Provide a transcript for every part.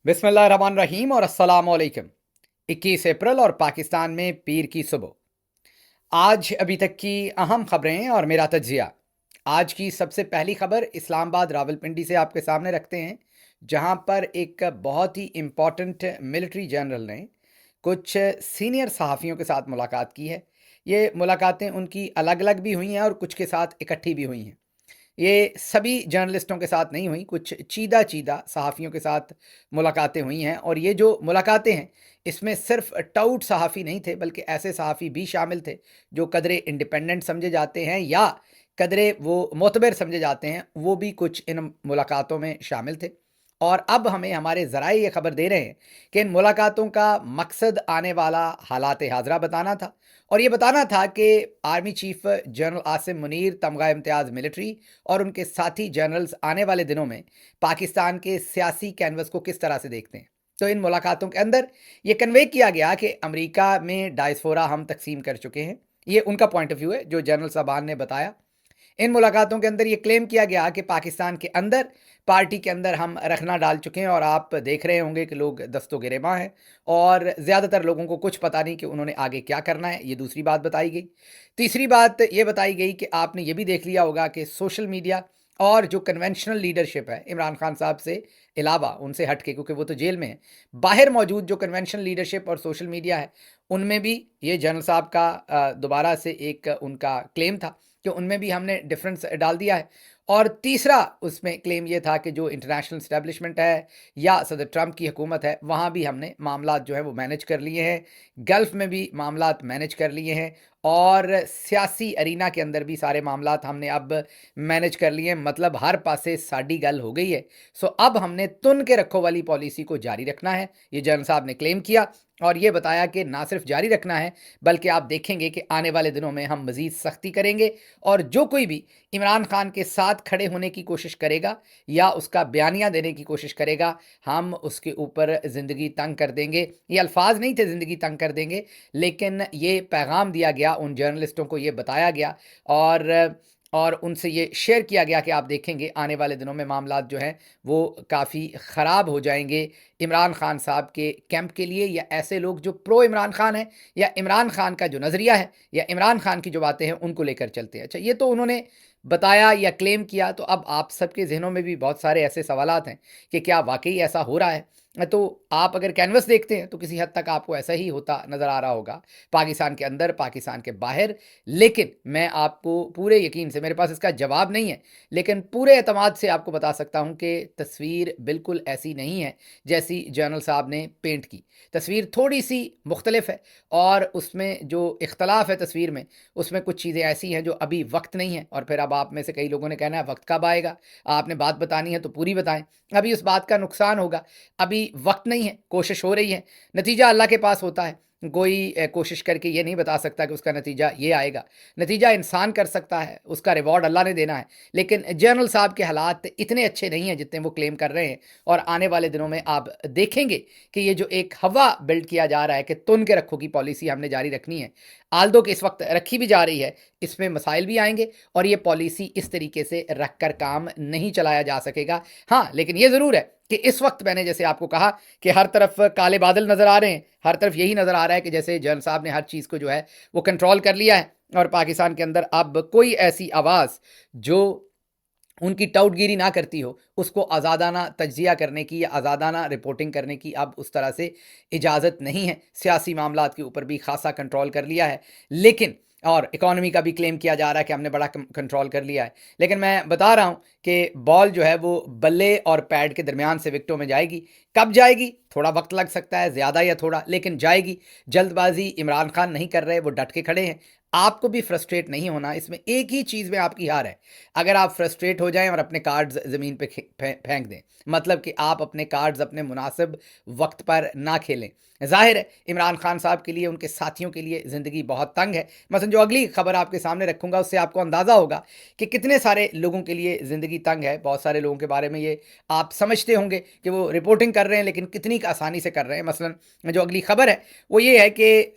बिस्मिल्लाहिर्रहमानिर्रहीम और अस्सलाम वालेकुम। 21 अप्रैल और पाकिस्तान में पीर की सुबह। आज अभी तक की अहम खबरें और मेरा तज्जिया। आज की सबसे पहली खबर इस्लामाबाद रावलपिंडी से आपके सामने रखते हैं, जहां पर एक बहुत ही इम्पॉर्टेंट मिलिट्री जनरल ने कुछ सीनियर सहाफ़ियों के साथ मुलाकात की है। ये मुलाकातें उनकी अलग अलग भी हुई हैं और कुछ के साथ इकट्ठी भी हुई हैं। ये सभी जर्नलिस्टों के साथ नहीं हुई, कुछ चीदा-चीदा सहाफ़ियों के साथ मुलाकातें हुई हैं और ये जो मुलाकातें हैं, इसमें सिर्फ़ टाउट सहाफ़ी नहीं थे, बल्कि ऐसे सहाफ़ी भी शामिल थे, जो कदरे इंडिपेंडेंट समझे जाते हैं या कदरे वो मोतबर समझे जाते हैं, वो भी कुछ इन मुलाकातों में शामिल थे। और अब हमें हमारे ज़राए ये खबर दे रहे हैं कि इन मुलाकातों का मकसद आने वाला हालात हाज़िरा बताना था और ये बताना था कि army chief general Asim Munir, तमगा इम्तियाज़ मिलिट्री और उनके साथी जनरल्स आने वाले दिनों में पाकिस्तान के सियासी कैनवस को किस तरह से देखते हैं। तो इन मुलाकातों के अंदर ये कन्वे किया गया कि अमेरिका में डायस्पोरा हम तकसीम कर चुके हैं। ये उनका पॉइंट ऑफ व्यू है जो जनरल साहबान ने बताया। इन मुलाकातों के अंदर ये क्लेम किया गया कि पाकिस्तान के अंदर पार्टी के अंदर हम रखना डाल चुके हैं और आप देख रहे होंगे कि लोग दस्तो गिरेबां हैं और ज़्यादातर लोगों को कुछ पता नहीं कि उन्होंने आगे क्या करना है। ये दूसरी बात बताई गई। तीसरी बात ये बताई गई कि आपने ये भी देख लिया होगा कि सोशल मीडिया और जो कन्वेंशनल लीडरशिप है इमरान खान साहब से अलावा, उनसे हट के, क्योंकि वो तो जेल में है, बाहर मौजूद जो कन्वेंशनल लीडरशिप और सोशल मीडिया है, उनमें भी ये जनरल साहब का दोबारा से एक उनका क्लेम था कि उनमें भी हमने डिफरेंस डाल दिया है। और तीसरा उसमें क्लेम ये था कि जो इंटरनेशनल इस्टेब्लिशमेंट है या सदर ट्रंप की हुकूमत है, वहाँ भी हमने मामलात जो है वो मैनेज कर लिए हैं। गल्फ़ में भी मामलात मैनेज कर लिए हैं और सियासी अरीना के अंदर भी सारे मामलात हमने अब मैनेज कर लिए हैं। मतलब हर पासे साडी गल हो गई है। सो अब हमने तुन के रखो वाली पॉलिसी को जारी रखना है, ये जनरल साहब ने क्लेम किया और ये बताया कि ना सिर्फ जारी रखना है, बल्कि आप देखेंगे कि आने वाले दिनों में हम मज़ीद सख्ती करेंगे और जो कोई भी इमरान खान के साथ खड़े होने की कोशिश करेगा या उसका बयानिया देने की कोशिश करेगा, हम उसके ऊपर ज़िंदगी तंग कर देंगे। ये अल्फाज नहीं थे ज़िंदगी तंग कर देंगे, लेकिन ये पैगाम दिया गया, उन जर्नलिस्टों को ये बताया गया और उनसे ये शेयर किया गया कि आप देखेंगे आने वाले दिनों में मामलात जो हैं वो काफ़ी ख़राब हो जाएंगे इमरान खान साहब के कैंप के लिए, या ऐसे लोग जो प्रो इमरान खान हैं या इमरान खान का जो नज़रिया है या इमरान खान की जो बातें हैं उनको लेकर चलते हैं। अच्छा, ये तो उन्होंने बताया या क्लेम किया, तो अब आप सबके ज़हनों में भी बहुत सारे ऐसे सवालात हैं कि क्या वाक़ई ऐसा हो रहा है? तो आप अगर कैनवस देखते हैं तो किसी हद तक आपको ऐसा ही होता नज़र आ रहा होगा, पाकिस्तान के अंदर, पाकिस्तान के बाहर। लेकिन मैं आपको पूरे यकीन से, मेरे पास इसका जवाब नहीं है, लेकिन पूरे एतमाद से आपको बता सकता हूँ कि तस्वीर बिल्कुल ऐसी नहीं है जैसी जनरल साहब ने पेंट की। तस्वीर थोड़ी-सी मुख्तलिफ है और उसमें जो इख्तलाफ है तस्वीर में, उसमें कुछ चीज़ें ऐसी हैं जो अभी वक़्त नहीं है। और फिर अब आप में से कई लोगों ने कहना है वक़्त कब आएगा? आपने बात बतानी है तो पूरी बताएँ। अभी उस बात का नुकसान होगा, अभी वक़्त नहीं है, कोशिश हो रही है, नतीजा अल्लाह के पास होता है। कोई कोशिश करके ये नहीं बता सकता कि उसका नतीजा ये आएगा। नतीजा इंसान कर सकता है, उसका रिवॉर्ड अल्लाह ने देना है। लेकिन जनरल साहब के हालात इतने अच्छे नहीं हैं जितने वो क्लेम कर रहे हैं और आने वाले दिनों में आप देखेंगे कि ये जो एक हवा बिल्ड किया जा रहा है कि तुन के रखो की पॉलिसी हमने जारी रखनी है, आल्दो कि इस वक़्त रखी भी जा रही है, इसमें मसाइल भी आएँगे और ये पॉलिसी इस तरीके से रख कर काम नहीं चलाया जा सकेगा। हाँ, लेकिन ये ज़रूर है कि इस वक़्त मैंने जैसे आपको कहा कि हर तरफ काले बादल नज़र आ रहे हैं, हर तरफ यही नज़र आ रहा है कि जैसे जनरल साहब ने हर चीज़ को जो है वो कंट्रोल कर लिया है और पाकिस्तान के अंदर अब कोई ऐसी आवाज़ जो उनकी टाउटगिरी ना करती हो, उसको आज़ादाना तज्ज़िया करने की या आज़ादाना रिपोर्टिंग करने की अब उस तरह से इजाज़त नहीं है। सियासी मामलात के ऊपर भी ख़ासा कंट्रोल कर लिया है, लेकिन और इकॉनमी का भी क्लेम किया जा रहा है कि हमने बड़ा कंट्रोल कर लिया है। लेकिन मैं बता रहा हूँ कि बॉल जो है वो बल्ले और पैड के दरमियान से विकेटों में जाएगी। कब जाएगी? थोड़ा वक्त लग सकता है, ज़्यादा या थोड़ा, लेकिन जाएगी। जल्दबाजी इमरान खान नहीं कर रहे, वो डट के खड़े हैं। आपको भी फ्रस्ट्रेट नहीं होना, इसमें एक ही चीज़ में आपकी हार है। अगर आप फ्रस्ट्रेट हो जाएं और अपने कार्ड्स ज़मीन पे फेंक दें, मतलब कि आप अपने कार्ड्स अपने मुनासिब वक्त पर ना खेलें। ज़ाहिर है इमरान खान साहब के लिए, उनके साथियों के लिए ज़िंदगी बहुत तंग है। मसलन जो अगली खबर आपके सामने रखूँगा उससे आपको अंदाज़ा होगा कि कितने सारे लोगों के लिए ज़िंदगी तंग है। बहुत सारे लोगों के बारे में ये आप समझते होंगे कि वो रिपोर्टिंग कर रहे हैं, लेकिन कितनी आसानी से कर रहे हैं। मसलन जो अगली खबर है वो ये है कि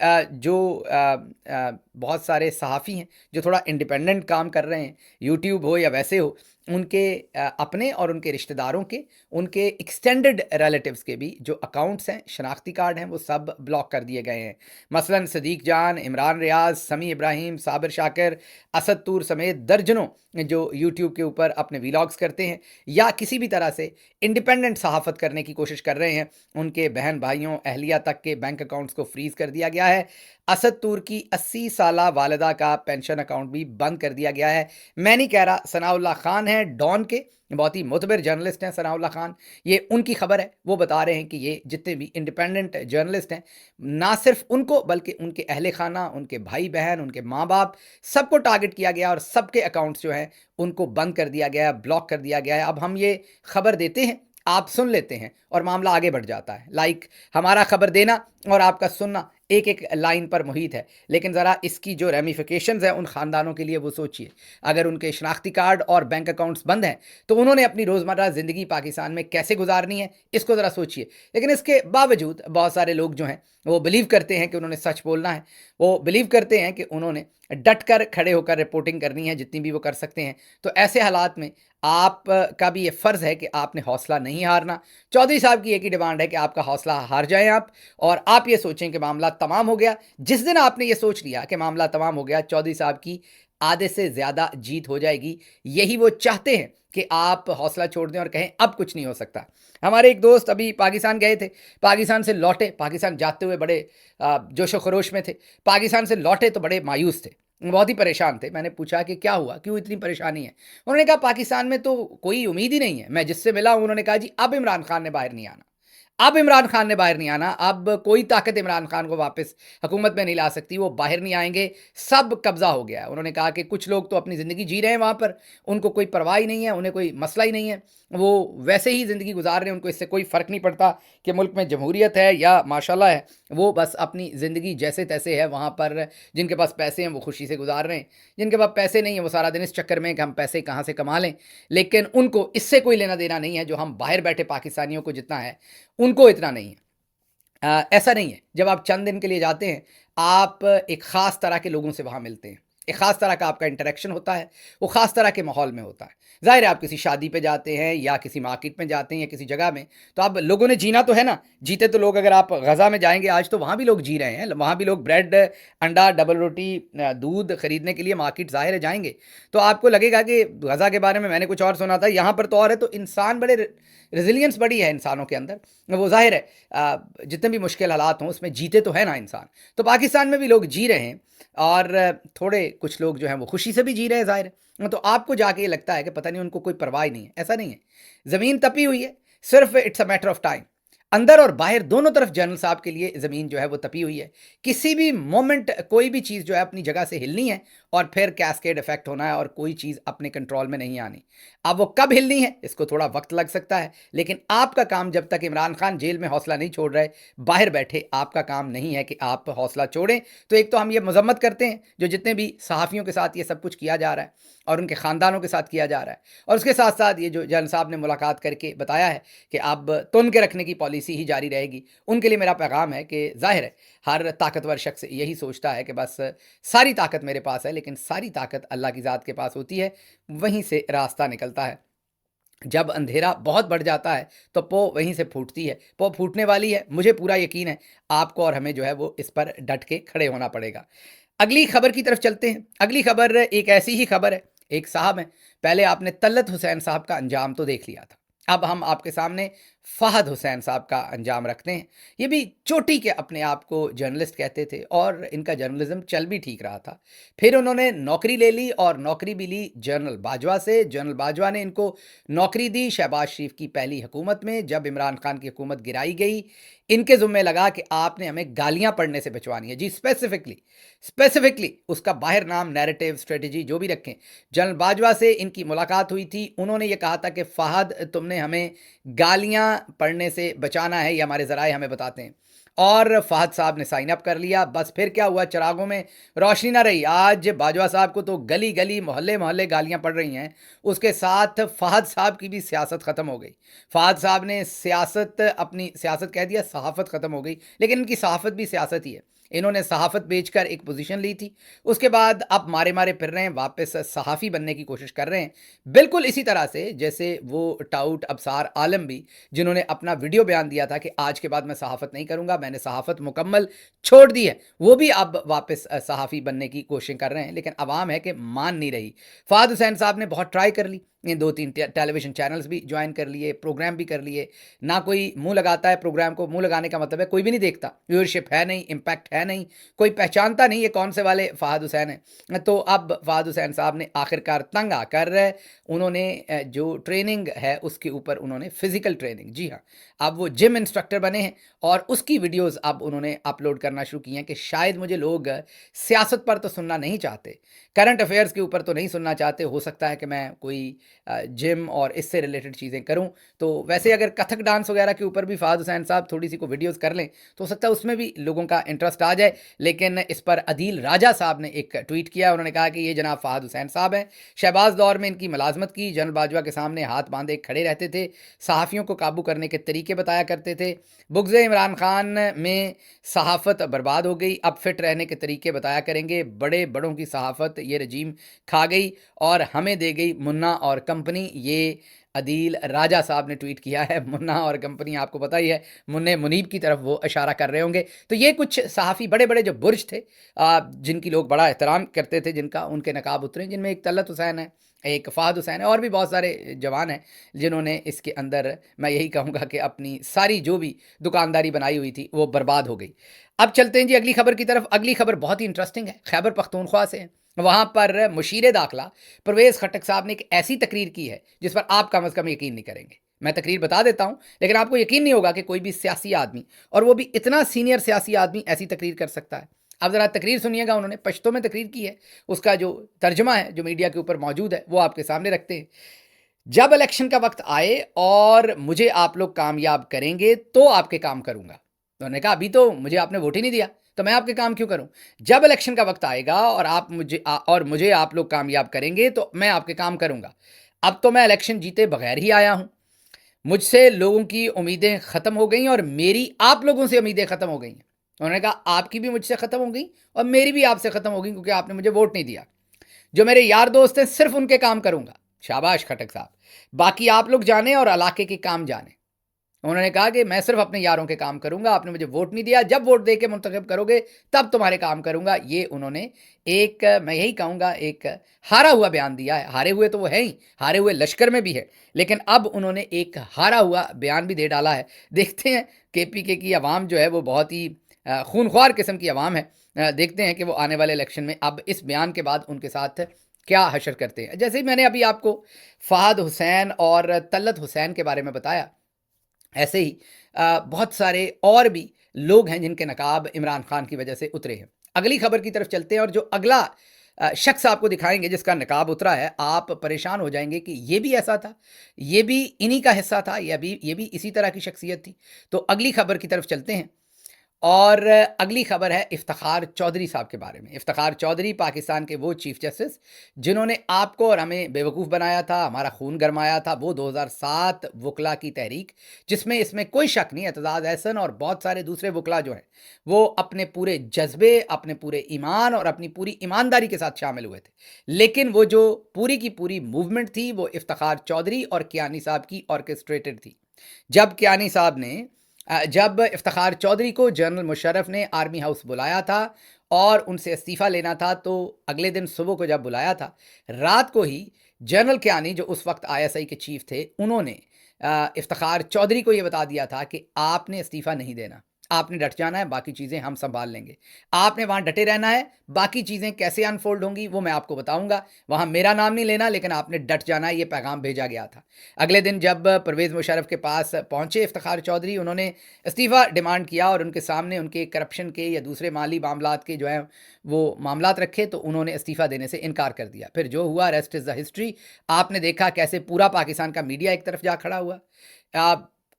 बहुत सारे सहाफ़ी हैं जो थोड़ा इंडिपेंडेंट काम कर रहे हैं, यूट्यूब हो या वैसे हो, उनके अपने और उनके रिश्तेदारों के, उनके एक्सटेंडेड रिलेटिव्स के भी जो अकाउंट्स हैं, शनाख्ती कार्ड हैं, वो सब ब्लॉक कर दिए गए हैं। मसलन सदीक जान, इमरान रियाज, समी इब्राहिम, साबिर शाकिर, असद तूर समेत दर्जनों जो यूट्यूब के ऊपर अपने वीलॉग्स करते हैं या किसी भी तरह से इंडिपेंडेंट सहाफ़त करने की कोशिश कर रहे हैं, उनके बहन भाइयों, अहलिया तक के बैंक अकाउंट्स को फ्रीज़ कर दिया गया है। असद तूर की 80 साला वालिदा का पेंशन अकाउंट भी बंद कर दिया गया है। मैं नहीं कह रहा, सनाउल्लाह खान हैं डॉन के, बहुत ही मुतबर जर्नलिस्ट हैं सनाउल्लाह खान, ये उनकी खबर है। वो बता रहे हैं कि ये जितने भी इंडिपेंडेंट जर्नलिस्ट हैं, ना सिर्फ उनको बल्कि उनके अहले खाना, उनके भाई बहन, उनके माँ बाप, सबको टारगेट किया गया और सबके अकाउंट्स जो हैं उनको बंद कर दिया गया है, ब्लॉक कर दिया गया है। अब हम ये खबर देते हैं, आप सुन लेते हैं और मामला आगे बढ़ जाता है। लाइक हमारा खबर देना और आपका सुनना एक एक लाइन पर मुहित है, लेकिन ज़रा इसकी जो रेमिफिकेशंस हैं उन ख़ानदानों के लिए वो सोचिए। अगर उनके शनाख्ती कार्ड और बैंक अकाउंट्स बंद हैं तो उन्होंने अपनी रोज़मर्रा ज़िंदगी पाकिस्तान में कैसे गुजारनी है, इसको ज़रा सोचिए। लेकिन इसके बावजूद बहुत सारे लोग जो हैं वो बिलीव करते हैं कि उन्होंने सच बोलना है, वो बिलीव करते हैं कि उन्होंने डट कर खड़े होकर रिपोर्टिंग करनी है जितनी भी वो कर सकते हैं। तो ऐसे हालात में आप का भी ये फ़र्ज़ है कि आपने हौसला नहीं हारना। चौधरी साहब की एक ही डिमांड है कि आपका हौसला हार जाएँ आप और आप ये सोचें कि मामला तमाम हो गया। जिस दिन आपने ये सोच लिया कि मामला तमाम हो गया, चौधरी साहब की आधे से ज़्यादा जीत हो जाएगी। यही वो चाहते हैं कि आप हौसला छोड़ दें और कहें अब कुछ नहीं हो सकता। हमारे एक दोस्त अभी पाकिस्तान गए थे, पाकिस्तान से लौटे, पाकिस्तान जाते हुए बड़े जोशो खरोश में थे, पाकिस्तान से लौटे तो बड़े मायूस थे, बहुत ही परेशान थे। मैंने पूछा कि क्या हुआ, क्यों इतनी परेशानी है? उन्होंने कहा पाकिस्तान में तो कोई उम्मीद ही नहीं है। मैं जिससे मिला हूँ उन्होंने कहा जी अब इमरान खान ने बाहर नहीं आना, अब इमरान खान ने बाहर नहीं आना, अब कोई ताकत इमरान खान को वापस हुकूमत में नहीं ला सकती, वो बाहर नहीं आएंगे, सब कब्जा हो गया है। उन्होंने कहा कि कुछ लोग तो अपनी ज़िंदगी जी रहे हैं वहाँ पर, उनको कोई परवाह ही नहीं है, उन्हें कोई मसला ही नहीं है, वो वैसे ही ज़िंदगी गुजार रहे हैं, उनको इससे कोई फ़र्क नहीं पड़ता कि मुल्क में जमहूरियत है या माशाल्लाह है, वो बस अपनी ज़िंदगी जैसे तैसे है वहाँ पर। जिनके पास पैसे हैं वो खुशी से गुजार रहे हैं, जिनके पास पैसे नहीं है वो सारा दिन इस चक्कर में कि हम पैसे कहाँ से कमा लें। लेकिन उनको इससे कोई लेना देना नहीं है, जो हम बाहर बैठे पाकिस्तानियों को जितना है उनको इतना नहीं है। ऐसा नहीं है, जब आप चंद दिन के लिए जाते हैं, आप एक ख़ास तरह के लोगों से वहाँ मिलते हैं, एक ख़ास तरह का आपका इंटरेक्शन होता है, वो ख़ास तरह के माहौल में होता है। ज़ाहिर है आप किसी शादी पे जाते हैं या किसी मार्केट में जाते हैं या किसी जगह में, तो आप लोगों ने जीना तो है ना, जीते तो लोग, अगर आप गज़ा में जाएँगे आज तो वहाँ भी लोग जी रहे हैं, वहाँ भी लोग ब्रेड, अंडा, डबल रोटी, दूध खरीदने के लिए मार्केट ज़ाहिर है जाएँगे। तो आपको लगेगा कि गज़ा के बारे में मैंने कुछ और सुना था, यहाँ पर तो और है। तो इंसान बड़े रेज़िलियंस बड़ी है इंसानों के अंदर, वो ज़ाहिर है जितने भी मुश्किल हालात हों उसमें जीते तो है ना इंसान। तो पाकिस्तान में भी लोग जी रहे हैं और थोड़े कुछ लोग जो हैं वो खुशी से भी जी रहे हैं ज़ाहिर है। तो आपको जाके ये लगता है कि पता नहीं उनको कोई परवाह ही नहीं है, ऐसा नहीं है। ज़मीन तपी हुई है, सिर्फ it's a matter of time. अंदर और बाहर दोनों तरफ जनरल साहब के लिए ज़मीन जो है वो तपी हुई है। किसी भी मोमेंट कोई भी चीज़ जो है अपनी जगह से हिलनी है और फिर कैस्केड इफेक्ट होना है और कोई चीज़ अपने कंट्रोल में नहीं आनी। अब वो कब हिलनी है इसको थोड़ा वक्त लग सकता है, लेकिन आपका काम, जब तक इमरान खान जेल में हौसला नहीं छोड़ रहे, बाहर बैठे आपका काम नहीं है कि आप हौसला छोड़ें। तो एक तो हम ये मजम्मत करते हैं जो जितने भी सहाफ़ियों के साथ ये सब कुछ किया जा रहा है और उनके ख़ानदानों के साथ किया जा रहा है, और उसके साथ साथ ये जो जनरल साहब ने मुलाकात करके बताया है कि अब तुन के रखने की पॉलिसी ही जारी रहेगी, उनके लिए मेरा पैगाम है कि ज़ाहिर है हर ताकतवर शख्स यही सोचता है कि बस सारी ताकत मेरे पास है, लेकिन सारी ताकत अल्लाह की ज़ात के पास होती है, वहीं से रास्ता निकलता है। जब अंधेरा बहुत बढ़ जाता है तो पो वहीं से फूटती है, पो फूटने वाली है, मुझे पूरा यकीन है। आपको और हमें जो है वो इस पर डट के खड़े होना पड़ेगा। अगली खबर की तरफ चलते हैं। अगली खबर एक ऐसी ही खबर है, एक साहब हैं, पहले आपने तलत हुसैन साहब का अंजाम तो देख लिया था, अब हम आपके सामने फ़हद हुसैन साहब का अंजाम रखते हैं। ये भी चोटी के अपने आप को जर्नलिस्ट कहते थे और इनका जर्नलिज्म चल भी ठीक रहा था। फिर उन्होंने नौकरी ले ली और नौकरी भी ली जनरल बाजवा से। जनरल बाजवा ने इनको नौकरी दी शहबाज शरीफ की पहली हुकूमत में। जब इमरान खान की हुकूमत गिराई गई, इनके ज़ुम्मे लगा कि आपने हमें गालियाँ पढ़ने से बचवानी है। जी, स्पेसिफिकली उसका बाहर नाम, नैरेटिव, स्ट्रेटजी जो भी रखें। जनरल बाजवा से इनकी मुलाकात हुई थी, उन्होंने ये कहा था कि फ़हद तुमने हमें गालियाँ पढ़ने से बचाना है, ये हमारे ज़राए हमें बताते हैं। और फहद साहब ने साइन अप कर लिया। बस फिर क्या हुआ, चिरागों में रोशनी ना रही। आज बाजवा साहब को तो गली गली मोहल्ले मोहल्ले गालियां पड़ रही हैं, उसके साथ फहद साहब की भी सियासत ख़त्म हो गई। फहद साहब ने सियासत, अपनी सियासत कह दिया, सहाफ़त ख़त्म हो गई, लेकिन इनकी सहाफ़त भी सियासत ही है। इन्होंने सहाफ़त बेचकर एक पोजीशन ली थी, उसके बाद अब मारे मारे फिर रहे हैं, वापस सहाफ़ी बनने की कोशिश कर रहे हैं, बिल्कुल इसी तरह से जैसे वो टाउट अबसार आलम भी, जिन्होंने अपना वीडियो बयान दिया था कि आज के बाद मैं सहाफ़त नहीं करूंगा, मैंने सहाफ़त मुकम्मल छोड़ दी है, वो भी अब वापस सहाफ़ी बनने की कोशिश कर रहे हैं, लेकिन अवाम है कि मान नहीं रही। फहद हुसैन साहब ने बहुत ट्राई कर ली, ये 2-3 टेलीविज़न चैनल्स भी ज्वाइन कर लिए, प्रोग्राम भी कर लिए, ना कोई मुँह लगाता है प्रोग्राम को। मुँह लगाने का मतलब है कोई भी नहीं देखता, व्यूअरशिप है नहीं, इम्पैक्ट है नहीं, कोई पहचानता नहीं ये कौन से वाले फहद हुसैन हैं। तो अब फहद हुसैन साहब ने आखिरकार तंग आकर उन्होंने जो ट्रेनिंग है उसके ऊपर उन्होंने फ़िज़िकल ट्रेनिंग, जी हाँ, अब वो जिम इंस्ट्रक्टर बने हैं और उसकी वीडियोज़ अब उन्होंने अपलोड करना शुरू की हैं कि शायद मुझे लोग सियासत पर तो सुनना नहीं चाहते, करंट अफेयर्स के ऊपर तो नहीं सुनना चाहते, हो सकता है कि मैं कोई जिम और इससे रिलेटेड चीज़ें करूं। तो वैसे अगर कथक डांस वगैरह के ऊपर भी फहद हुसैन साहब थोड़ी सी को वीडियोस कर लें तो हो सकता है उसमें भी लोगों का इंटरेस्ट आ जाए। लेकिन इस पर अदील राजा साहब ने एक ट्वीट किया, उन्होंने कहा कि ये जनाब फहद हुसैन साहब हैं, शहबाज दौर में इनकी मुलाजमत की, जनरल बाजवा के सामने हाथ बांधे खड़े रहते थे, सहाफ़ियों को काबू करने के तरीके बताया करते थे, बुग़्ज़ इमरान खान में सहाफ़त बर्बाद हो गई, अब फिट रहने के तरीके बताया करेंगे, बड़े बड़ों की सहाफ़त ये रजीम खा गई और हमें दे गई मुन्ना और कंपनी। ये अदील राजा साहब ने ट्वीट किया है। मुन्ना और कंपनी आपको पता ही है, मुन्ने मुनीब की तरफ वो इशारा कर रहे होंगे। तो ये कुछ सहाफ़ी बड़े बड़े जो बुर्ज थे, जिनकी लोग बड़ा एहतराम करते थे, जिनका उनके नकाब उतरे, जिनमें एक तलत हुसैन है, एक फहद हुसैन है और भी बहुत सारे जवान हैं जिन्होंने इसके अंदर, मैं यही कहूँगा कि अपनी सारी जो भी दुकानदारी बनाई हुई थी वो बर्बाद हो गई। अब चलते हैं जी अगली खबर की तरफ। अगली खबर बहुत ही इंटरेस्टिंग है, खैबर पख्तूनख्वा से है। वहाँ पर मुशीर दाखिला परवेज़ खट्टक साहब ने एक ऐसी तकरीर की है जिस पर आप कम अज़ कम यकीन नहीं करेंगे। मैं तकरीर बता देता हूँ, लेकिन आपको यकीन नहीं होगा कि कोई भी सियासी आदमी, और वो भी इतना सीनियर सियासी आदमी, ऐसी तकरीर कर सकता है। अब ज़रा तकरीर सुनिएगा, उन्होंने पश्तो में तकरीर की है, उसका जो तर्जमा है जो मीडिया के ऊपर मौजूद है वो आपके सामने रखते हैं। जब इलेक्शन का वक्त आए और मुझे आप लोग कामयाब करेंगे तो आपके काम करूंगा। उन्होंने कहा अभी तो मुझे आपने वोट ही नहीं दिया तो मैं आपके काम क्यों करूं। जब इलेक्शन का वक्त आएगा और मुझे आप लोग कामयाब करेंगे तो मैं आपके काम करूंगा। अब तो मैं इलेक्शन जीते बगैर ही आया हूं, मुझसे लोगों की उम्मीदें खत्म हो गई और मेरी आप लोगों से उम्मीदें खत्म हो गई हैं। उन्होंने कहा आपकी भी मुझसे खत्म हो गई और मेरी भी आपसे खत्म हो गई क्योंकि आपने मुझे वोट नहीं दिया। जो मेरे यार दोस्त हैं सिर्फ उनके काम करूंगा। शाबाश खटक साहब, बाकी आप लोग जाने और इलाके के काम जाने। उन्होंने कहा कि मैं सिर्फ अपने यारों के काम करूंगा, आपने मुझे वोट नहीं दिया, जब वोट दे के मुंतखब करोगे तब तुम्हारे काम करूंगा। ये उन्होंने एक, मैं यही कहूंगा, एक हारा हुआ बयान दिया है। हारे हुए तो वो है ही, हारे हुए लश्कर में भी है, लेकिन अब उन्होंने एक हारा हुआ बयान भी दे डाला है। देखते हैं, केपीके की आवाम जो है वो बहुत ही खूनख्वार किस्म की आवाम है। देखते हैं कि वो आने वाले इलेक्शन में अब इस बयान के बाद उनके साथ क्या हशर करते हैं। जैसे ही मैंने अभी आपको फहद हुसैन और तलत हुसैन के बारे में बताया, ऐसे ही बहुत सारे और भी लोग हैं जिनके नकाब इमरान खान की वजह से उतरे हैं। अगली खबर की तरफ चलते हैं और जो अगला शख्स आपको दिखाएंगे जिसका नकाब उतरा है, आप परेशान हो जाएंगे कि ये भी ऐसा था, ये भी इन्हीं का हिस्सा था, ये भी इसी तरह की शख्सियत थी। तो अगली खबर की तरफ चलते हैं और अगली खबर है इफ्तिखार चौधरी साहब के बारे में। इफ्तिखार चौधरी पाकिस्तान के वो चीफ जस्टिस जिन्होंने आपको और हमें बेवकूफ़ बनाया था, हमारा खून गरमाया था। वो 2007 वकला की तहरीक, जिसमें इसमें कोई शक नहीं, एतजाज़ एहसन और बहुत सारे दूसरे वकला जो हैं वो अपने पूरे जज्बे, अपने पूरे ईमान और अपनी पूरी ईमानदारी के साथ शामिल हुए थे। लेकिन वो जो पूरी की पूरी मूवमेंट थी वो इफ्तिखार चौधरी और कियानी साहब की ऑर्केस्ट्रेटेड थी। जब कियानी साहब ने जब इफ्तिखार चौधरी को जनरल मुशर्रफ ने आर्मी हाउस बुलाया था और उनसे इस्तीफ़ा लेना था, तो अगले दिन सुबह को जब बुलाया था, रात को ही जनरल कियानी जो उस वक्त आईएसआई के चीफ थे, उन्होंने इफ्तिखार चौधरी को ये बता दिया था कि आपने इस्तीफ़ा नहीं देना, आपने डट जाना है, बाकी चीज़ें हम संभाल लेंगे। आपने वहाँ डटे रहना है, बाकी चीज़ें कैसे अनफोल्ड होंगी वो मैं आपको बताऊंगा। वहाँ मेरा नाम नहीं लेना, लेकिन आपने डट जाना है, ये पैगाम भेजा गया था। अगले दिन जब परवेज़ मुशर्रफ के पास पहुँचे इफ्तिखार चौधरी, उन्होंने इस्तीफ़ा डिमांड किया और उनके सामने उनके करप्शन के या दूसरे माली मामलात के जो हैं वो मामलात रखे, तो उन्होंने इस्तीफ़ा देने से इनकार कर दिया। फिर जो हुआ, रेस्ट इज़ द हिस्ट्री। आपने देखा कैसे पूरा पाकिस्तान का मीडिया एक तरफ जा खड़ा हुआ।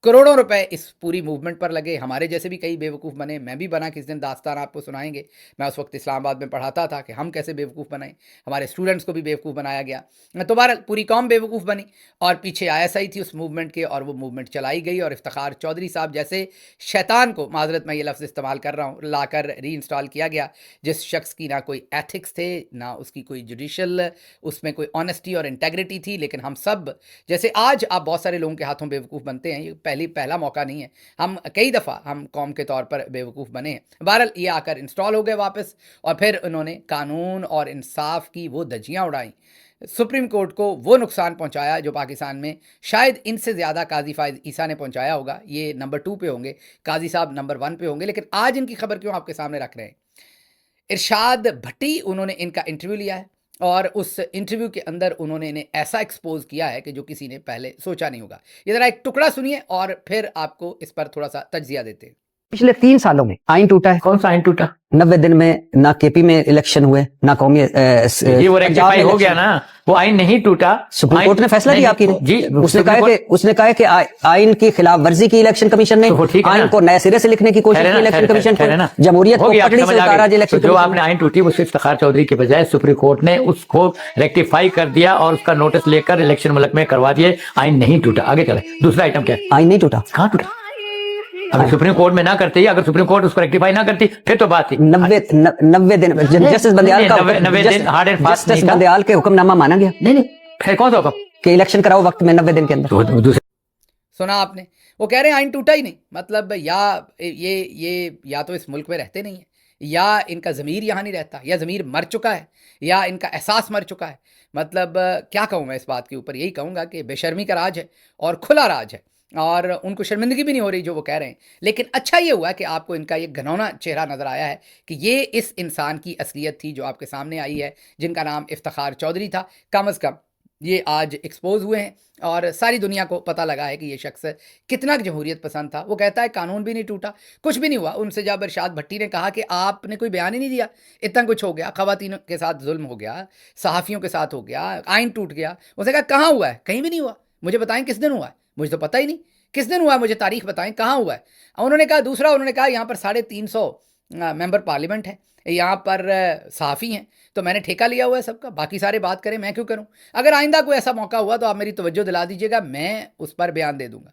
करोड़ों रुपए इस पूरी मूवमेंट पर लगे। हमारे जैसे भी कई बेवकूफ़ बने, मैं भी बना, किस दिन दास्तान आपको सुनाएंगे। मैं उस वक्त इस्लामाबाद में पढ़ाता था कि हम कैसे बेवकूफ़ बनाए, हमारे स्टूडेंट्स को भी बेवकूफ़ बनाया गया। तो बहरहाल पूरी कौम बेवकूफ़ बनी और पीछे आईएसआई थी उस मूवमेंट के, और वो मूवमेंट चलाई गई और इफ्तिखार चौधरी साहब जैसे शैतान को, माजरत मैं ये लफ्ज़ इस्तेमाल कर रहा हूँ, लाकर री इंस्टॉल किया गया, जिस शख्स की ना कोई एथिक्स थे, ना उसकी कोई जुडिशल उसमें कोई ऑनेस्टी और इंटेग्रिटी थी। लेकिन हम सब, जैसे आज आप बहुत सारे लोगों के हाथों बेवकूफ़ बनते हैं, ये पहला मौका नहीं है, हम कई दफ़ा हम कौम के तौर पर बेवकूफ़ बने हैं। बहरहाल ये आकर इंस्टॉल हो गए वापस, और फिर उन्होंने कानून और इंसाफ की वो धज्जियाँ उड़ाई, सुप्रीम कोर्ट को वो नुकसान पहुंचाया जो पाकिस्तान में शायद इनसे ज़्यादा काजी फायद ईसा ने पहुंचाया होगा। ये नंबर 2 पे होंगे, काजी साहब नंबर 1 पे होंगे। लेकिन आज इनकी खबर क्यों आपके सामने रख रहे हैं? इरशाद भट्टी, उन्होंने इनका इंटरव्यू लिया है और उस इंटरव्यू के अंदर उन्होंने इन्हें ऐसा एक्सपोज किया है कि जो किसी ने पहले सोचा नहीं होगा। ये ज़रा एक टुकड़ा सुनिए और फिर आपको इस पर थोड़ा सा तज्जिया देते हैं। पिछले 3 सालों में आइन टूटा है। कौन सा आइन टूटा? 90 दिन में ना केपी में इलेक्शन हुए, ना कौमी जी वो रेक्टिफाई हो गया ना, वो आइन नहीं टूटा। सुप्रीम कोर्ट ने फैसला दिया आपकी जी, उसने कहा कि आइन की खिलाफ वर्जी की इलेक्शन कमीशन ने, तो आइन को नए सिरे से लिखने की कोशिश की इलेक्शन कमीशन को, जमहूरियत को पटड़ी से उतारा इलेक्शन। जो आपने आइन टूटी उससे इफ्तिखार चौधरी के बजाय सुप्रीम कोर्ट ने उसको रेक्टिफाई कर दिया और उसका नोटिस लेकर इलेक्शन मुल्क में करवा दिए। आइन नहीं टूटा। आगे चले, दूसरा आइटम क्या है? आइन नहीं टूटा। कहाँ टूटा? अगर सुप्रीम कोर्ट में ना करते, अगर सुप्रीम कोर्ट उसको रेक्टिफाई ना करती फिर तो बात थी। 90 दिन जस्टिस बंदयाल का 90 दिन hard and fast justice Bandial के हुक्मनामा माना गया। नहीं, फिर कौन सा हुक्म कि इलेक्शन कराओ वक्त में 90 दिन के अंदर। सुना आपने? वो कह रहे हैं आइन टूटा ही नहीं। मतलब ये या तो इस मुल्क में रहते नहीं है, या इनका ज़मीर यहाँ नहीं रहता, या ज़मीर मर चुका है, या इनका एहसास मर चुका है। मतलब क्या कहूँ मैं इस बात के ऊपर? यही कहूँगा कि बेशर्मी का राज है और खुला राज है, और उनको शर्मिंदगी भी नहीं हो रही जो वो कह रहे हैं। लेकिन अच्छा ये हुआ कि आपको इनका ये घनौना चेहरा नज़र आया है कि ये इस इंसान की असलियत थी जो आपके सामने आई है, जिनका नाम इफ्तिखार चौधरी था। कम अज़ कम ये आज एक्सपोज हुए हैं और सारी दुनिया को पता लगा है कि ये शख्स कितना जमहूरियत पसंद था। वो कहता है कानून भी नहीं टूटा, कुछ भी नहीं हुआ। उनसे जब इरशाद भट्टी ने कहा कि आपने कोई बयान ही नहीं दिया, इतना कुछ हो गया, ख़वातीन के साथ जुल्म हो गया, सहाफ़ियों के साथ हो गया, आइन टूट गया, उसने कहा कहाँ हुआ है? कहीं भी नहीं हुआ। मुझे बताएं किस दिन हुआ है? मुझे तो पता ही नहीं किस दिन हुआ है, मुझे तारीख बताएं, कहाँ हुआ है? उन्होंने कहा दूसरा, उन्होंने कहा यहाँ पर 350 मेंबर पार्लियामेंट है, यहाँ पर सहाफ़ी हैं, तो मैंने ठेका लिया हुआ है सबका, बाकी सारे बात करें, मैं क्यों करूं? अगर आइंदा कोई ऐसा मौका हुआ तो आप मेरी तवज्जो दिला दीजिएगा, मैं उस पर बयान दे दूंगा।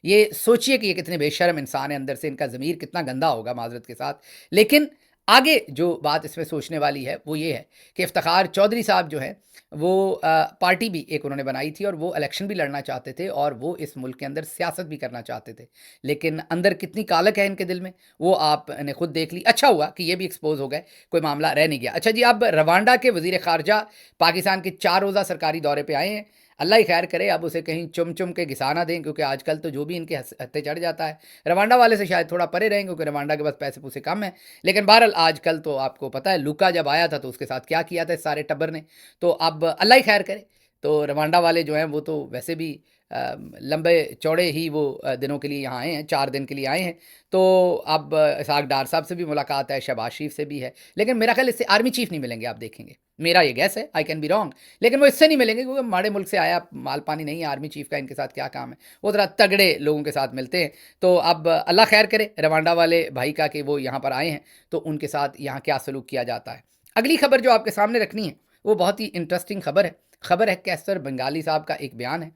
ये सोचिए कि ये कितने बेशर्म इंसान है, अंदर से इनका ज़मीर कितना गंदा होगा माजरत के साथ। लेकिन आगे जो बात इसमें सोचने वाली है वो ये है कि इफ्तिखार चौधरी साहब जो है वो पार्टी भी एक उन्होंने बनाई थी और वो इलेक्शन भी लड़ना चाहते थे और वो इस मुल्क के अंदर सियासत भी करना चाहते थे। लेकिन अंदर कितनी कालक है इनके दिल में वो आपने खुद देख ली। अच्छा हुआ कि ये भी एक्सपोज हो गए, कोई मामला रह नहीं गया। अच्छा जी, अब रवांडा के वज़ीर ख़ारजा पाकिस्तान के 4 रोज़ा सरकारी दौरे पर आए हैं। अल्लाह ही खैर करे, अब उसे कहीं चुम चुम के घिसा ना दें, क्योंकि आजकल तो जो भी इनके हत्थे चढ़ जाता है। रवांडा वाले से शायद थोड़ा परे रहें, क्योंकि रवांडा के पास पैसे पूसे कम है। लेकिन बहरहाल आजकल तो आपको पता है, लूका जब आया था तो उसके साथ क्या किया था इस सारे टब्बर ने। तो अब अल्लाह ही खैर करे। तो रवांडा वाले जो हैं वो तो वैसे भी लंबे चौड़े ही वो दिनों के लिए यहाँ आए हैं, 4 दिन के लिए आए हैं। तो अब इसहाक डार साहब से भी मुलाकात है, शहबाज शरीफ से भी है, लेकिन मेरा ख्याल इससे आर्मी चीफ नहीं मिलेंगे। आप देखेंगे, मेरा ये गैस है, आई कैन बी रॉन्ग, लेकिन वो इससे नहीं मिलेंगे क्योंकि माड़े मुल्क से आया माल पानी नहीं है। आर्मी चीफ का इनके साथ क्या काम है? वो ज़रा तगड़े लोगों के साथ मिलते हैं। तो अब अल्लाह खैर करे रवांडा वाले भाई का कि वो यहाँ पर आए हैं, तो उनके साथ यहाँ क्या सलूक किया जाता है। अगली खबर जो आपके सामने रखनी है वो बहुत ही इंटरेस्टिंग खबर है कैसर बंगाली साहब का एक बयान है,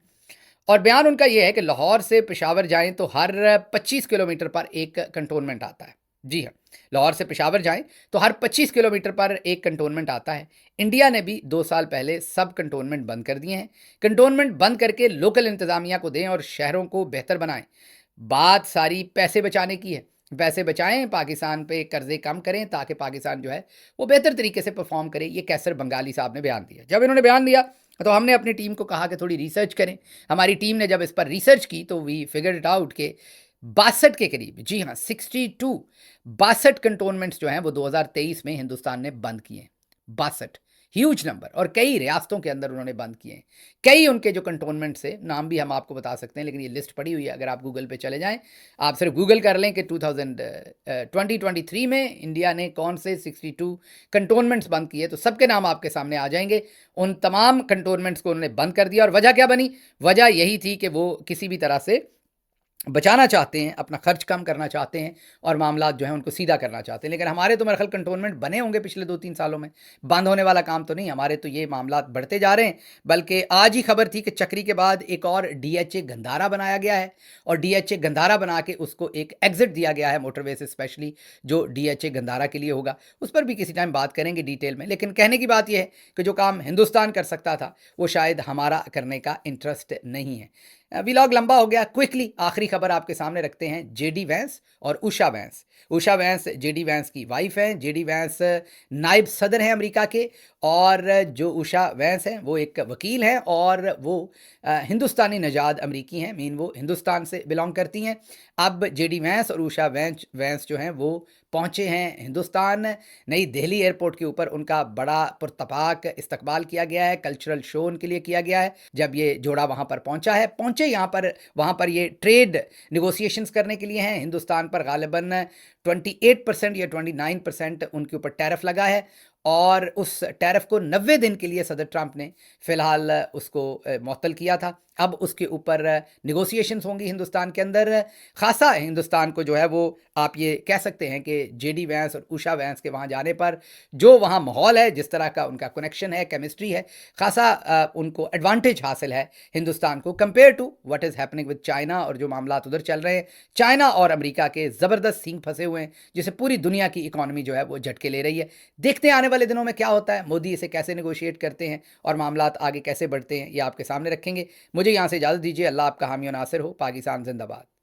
और बयान उनका यह है कि लाहौर से पेशावर जाएं तो हर 25 किलोमीटर पर एक कंटोनमेंट आता है। जी हाँ, लाहौर से पेशावर जाएं तो हर 25 किलोमीटर पर एक कंटोनमेंट आता है। इंडिया ने भी 2 साल पहले सब कंटोनमेंट बंद कर दिए हैं। कंटोनमेंट बंद करके लोकल इंतज़ामिया को दें और शहरों को बेहतर बनाएं। बात सारी पैसे बचाने की है। पैसे बचाएं, पाकिस्तान पे कर्जे कम करें ताकि पाकिस्तान जो है वो बेहतर तरीके से परफॉर्म करे। ये कैसर बंगाली साहब ने बयान दिया। जब इन्होंने बयान दिया तो हमने अपनी टीम को कहा कि थोड़ी रिसर्च करें। हमारी टीम ने जब इस पर रिसर्च की तो वी फिगर इट आउट के 62 के करीब, जी हाँ 62 कंटोनमेंट्स जो हैं वो 2023 में हिंदुस्तान ने बंद किए हैं। 62 ह्यूज नंबर, और कई रियासतों के अंदर उन्होंने बंद किए हैं। कई उनके जो कंटोनमेंट से नाम भी हम आपको बता सकते हैं, लेकिन ये लिस्ट पड़ी हुई है, अगर आप गूगल पे चले जाएं, आप सिर्फ गूगल कर लें कि 2023 में इंडिया ने कौन से 62 कंटोनमेंट्स बंद किए, तो सबके नाम आपके सामने आ जाएंगे। उन तमाम कंटोनमेंट्स को उन्होंने बंद कर दिया, और वजह क्या बनी? वजह यही थी कि वो किसी भी तरह से बचाना चाहते हैं, अपना खर्च कम करना चाहते हैं और मामला जो है उनको सीधा करना चाहते हैं। लेकिन हमारे तो मेरे ख्याल कंटोनमेंट बने होंगे पिछले 2-3 सालों में, बंद होने वाला काम तो नहीं। हमारे तो ये मामला बढ़ते जा रहे हैं। बल्कि आज ही खबर थी कि चक्री के बाद एक और डीएचए गंधारा बनाया गया है और डीएचए गंधारा बना के उसको एक एग्जिट दिया गया है मोटरवे से, स्पेशली जो डीएचए गंधारा के लिए होगा। उस पर भी किसी टाइम बात करेंगे डिटेल में। लेकिन कहने की बात यह है कि जो काम हिंदुस्तान कर सकता था वो शायद हमारा करने का इंटरेस्ट नहीं है। व्लॉग लंबा हो गया, क्विकली आखिरी खबर आपके सामने रखते हैं। जेडी वैंस और Usha vents. Usha vents JD Vance की वाइफ हैं। जेडी वैंस नायब सदर हैं अमेरिका के और जो उषा वैंस हैं वो एक वकील हैं और वो हिंदुस्तानी नजाद अमरीकी हैं, मीन वो हिंदुस्तान से बिलोंग करती हैं। अब जेडी वैंस और उषा वैंस जो हैं वो पहुंचे हैं हिंदुस्तान। नई दिल्ली एयरपोर्ट के ऊपर उनका बड़ा पुरतपाक इस्तकबाल किया गया है, कल्चरल शो उनके लिए किया गया है। जब ये जोड़ा वहाँ पर पहुँचे वहाँ पर ये ट्रेड निगोशिएशंस करने के लिए हैं। हिंदुस्तान पर गालिबन 28% या 29% उनके ऊपर टैरिफ लगा है और उस टैरिफ को 90 दिन के लिए सदर ट्रंप ने फ़िलहाल उसको मुअत्तल किया था। अब उसके ऊपर निगोशिएशंस होंगी हिंदुस्तान के अंदर। ख़ासा हिंदुस्तान को जो है वो आप ये कह सकते हैं कि जेडी वैंस और उषा वैंस के वहाँ जाने पर जो वहाँ माहौल है, जिस तरह का उनका कनेक्शन है, केमिस्ट्री है, ख़ासा उनको एडवांटेज हासिल है हिंदुस्तान को compare to what is happening with China. और जो मामला उधर चल रहे हैं, चाइना और अमेरिका के ज़बरदस्त सींग फंसे हुए हैं जिससे पूरी दुनिया की इकॉनमी जो है वो झटके ले रही है। देखते हैं आने वाले दिनों में क्या होता है, मोदी इसे कैसे नेगोशिएट करते हैं और मामलात आगे कैसे बढ़ते हैं, ये आपके सामने रखेंगे। मुझे यहाँ से इजाज़त दीजिए। अल्लाह आपका हामी और नासिर हो। पाकिस्तान जिंदाबाद।